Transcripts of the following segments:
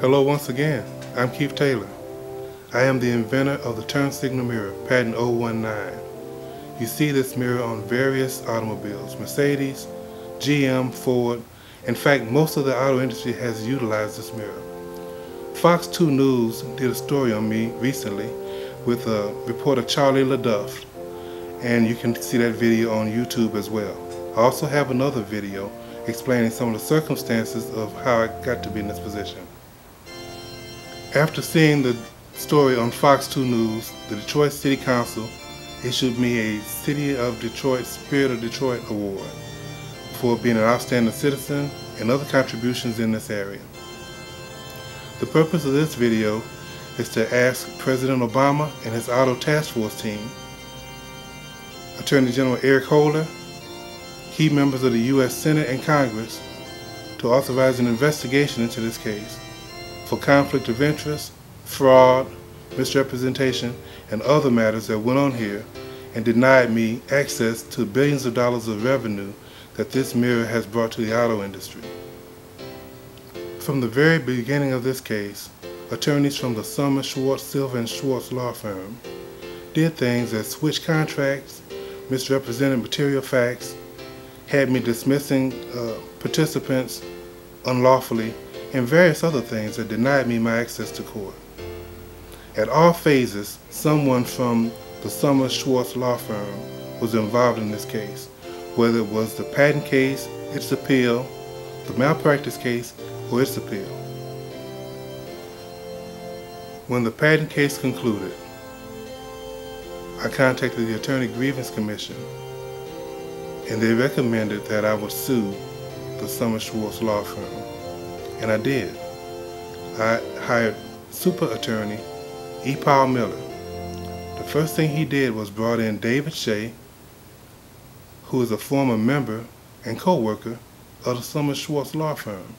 Hello once again, I'm Keith Taylor. I am the inventor of the turn signal mirror, patent 019. You see this mirror on various automobiles, Mercedes, GM, Ford. In fact, most of the auto industry has utilized this mirror. Fox 2 News did a story on me recently with reporter Charlie LaDuff, and you can see that video on YouTube as well. I also have another video explaining some of the circumstances of how I got to be in this position. After seeing the story on Fox 2 News, the Detroit City Council issued me a City of Detroit Spirit of Detroit Award for being an outstanding citizen and other contributions in this area. The purpose of this video is to ask President Obama and his Auto Task Force team, Attorney General Eric Holder, key members of the U.S. Senate and Congress to authorize an investigation into this case for conflict of interest, fraud, misrepresentation, and other matters that went on here and denied me access to billions of dollars of revenue that this mirror has brought to the auto industry. From the very beginning of this case, attorneys from the Summer, Schwartz, Silver & Schwartz law firm did things that switched contracts, misrepresented material facts, had me dismissing participants unlawfully, and various other things that denied me my access to court. At all phases, someone from the Summer Schwartz law firm was involved in this case, whether it was the patent case, its appeal, the malpractice case, or its appeal. When the patent case concluded, I contacted the Attorney Grievance Commission, and they recommended that I would sue the Summer Schwartz law firm, and I did. I hired super attorney E. Paul Miller. The first thing he did was brought in David Shea, who is a former member and co-worker of the Summer Schwartz law firm.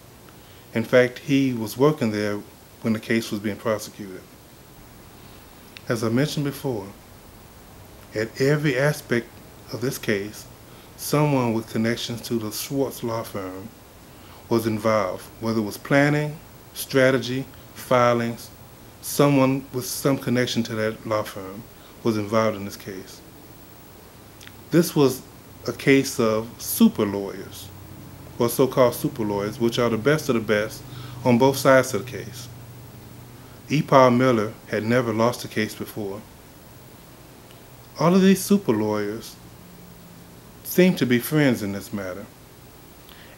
In fact, he was working there when the case was being prosecuted. As I mentioned before, at every aspect of this case, someone with connections to the Schwartz law firm was involved, whether it was planning, strategy, filings. Someone with some connection to that law firm was involved in this case. This was a case of super lawyers, or so-called super lawyers, which are the best of the best on both sides of the case. E. Paul Miller had never lost a case before. All of these super lawyers seem to be friends in this matter.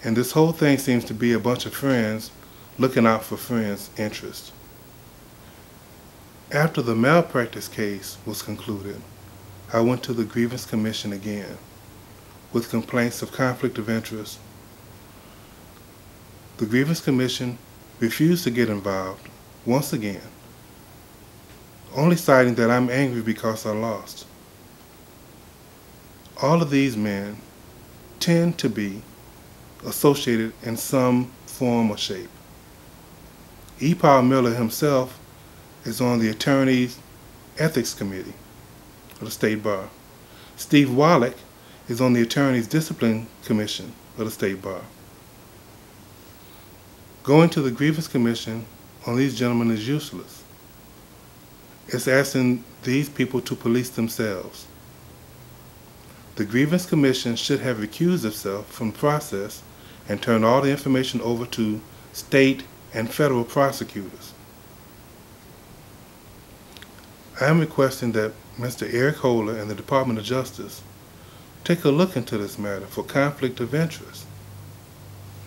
And this whole thing seems to be a bunch of friends looking out for friends' interests. After the malpractice case was concluded, I went to the Grievance Commission again with complaints of conflict of interest. The Grievance Commission refused to get involved once again, only citing that I'm angry because I lost. All of these men tend to be associated in some form or shape. E. Paul Miller himself is on the Attorney's Ethics Committee of the State Bar. Steve Wallach is on the Attorney's Discipline Commission of the State Bar. Going to the Grievance Commission on these gentlemen is useless. It's asking these people to police themselves. The Grievance Commission should have recused itself from the process and turned all the information over to state and federal prosecutors. I am requesting that Mr. Eric Holder and the Department of Justice take a look into this matter for conflict of interest.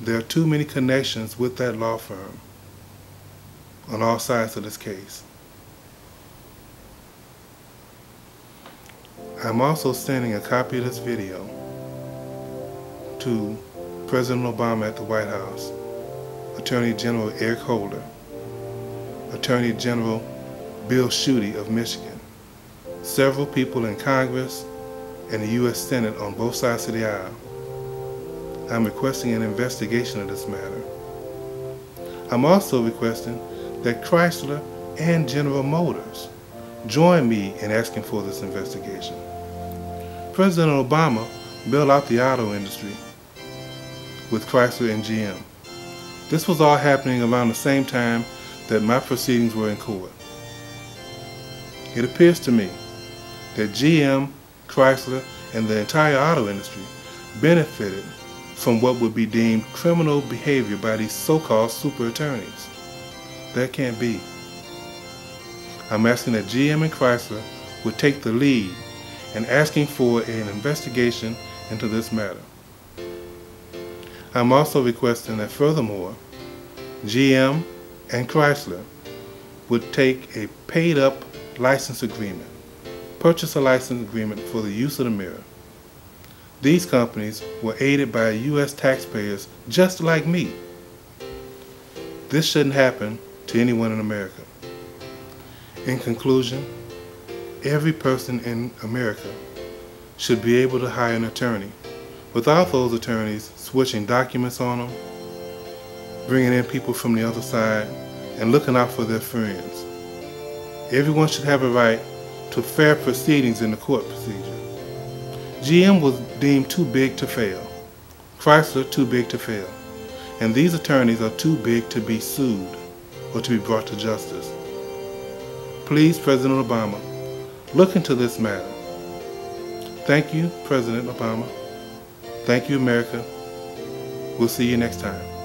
There are too many connections with that law firm on all sides of this case. I'm also sending a copy of this video to President Obama at the White House, Attorney General Eric Holder, Attorney General Bill Schuette of Michigan, several people in Congress and the U.S. Senate on both sides of the aisle. I'm requesting an investigation of this matter. I'm also requesting that Chrysler and General Motors join me in asking for this investigation. President Obama bailed out the auto industry with Chrysler and GM. This was all happening around the same time that my proceedings were in court. It appears to me that GM, Chrysler, and the entire auto industry benefited from what would be deemed criminal behavior by these so-called super attorneys. That can't be. I'm asking that GM and Chrysler would take the lead in asking for an investigation into this matter. I'm also requesting that furthermore, GM and Chrysler would take a paid-up license agreement, purchase a license agreement for the use of the mirror. These companies were aided by U.S. taxpayers just like me. This shouldn't happen to anyone in America. In conclusion, every person in America should be able to hire an attorney without those attorneys switching documents on them, bringing in people from the other side, and looking out for their friends. Everyone should have a right to fair proceedings in the court procedure. GM was deemed too big to fail, Chrysler too big to fail, and these attorneys are too big to be sued or to be brought to justice. Please, President Obama, look into this matter. Thank you, President Obama. Thank you, America. We'll see you next time.